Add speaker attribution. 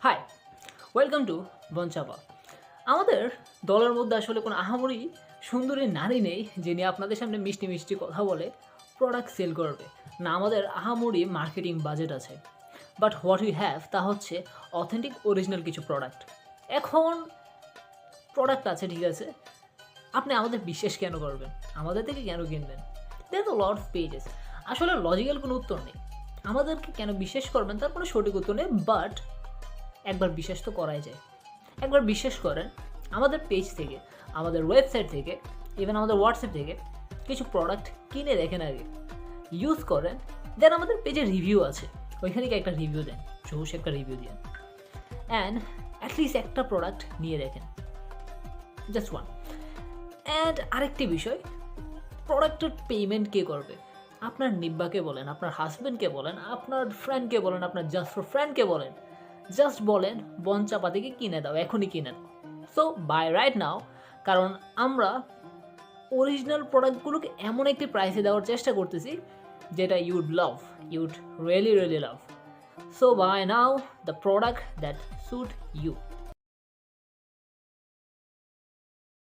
Speaker 1: High, welcome to বনচাপা। আমাদের দলের মধ্যে আসলে কোনো আহামরি সুন্দরী নারী নেই যিনি আপনাদের সামনে মিষ্টি মিষ্টি কথা বলে প্রোডাক্ট সেল করবে। না, আমাদের আহামরি মার্কেটিং বাজেট আছে। বাট হোয়াট উই হ্যাভ তা হচ্ছে অথেন্টিক অরিজিনাল কিছু প্রোডাক্ট। এখন প্রোডাক্ট আছে, ঠিক আছে, আপনি আমাদের বিশ্বাস কেন করবেন? আমাদের থেকে কেন কিনবেন? দেয়ার তো লট অফ পেজেস। আসলে লজিক্যাল কোনো উত্তর নেই। আমাদেরকে কেন বিশ্বাস করবেন তার কোনো সঠিক উত্তর নেই, বাট একবার বিশ্বাস তো করাই যায়। একবার বিশ্বাস করেন, আমাদের পেজ থেকে, আমাদের ওয়েবসাইট থেকে, ইভেন আমাদের হোয়াটসঅ্যাপ থেকে কিছু প্রোডাক্ট কিনে দেখেন, আগে ইউজ করেন, দেন আমাদের পেজে রিভিউ আছে, ওইখানে কি একটা রিভিউ দেন, জোশ একটা রিভিউ দেন, অ্যান্ড অ্যাটলিস্ট একটা প্রোডাক্ট নিয়ে দেখেন, জাস্ট ওয়ান। অ্যান্ড আরেকটি বিষয়, প্রোডাক্টের পেমেন্ট কে করবে? আপনার নিব্বাকে বলেন, আপনার হাজব্যান্ডকে বলেন, আপনার ফ্রেন্ডকে বলেন, আপনার জাস্ট ফর ফ্রেন্ডকে বলেন, জাস্ট বলেন বনচাপা থেকে কিনে দাও, এখনই কিনে দাও। So buy right now. কারণ আমরা অরিজিনাল প্রোডাক্টগুলোকে এমন একটি প্রাইসে দেওয়ার চেষ্টা করতেছি যেটা you'd love, you'd really really love. So buy now the product that suit you.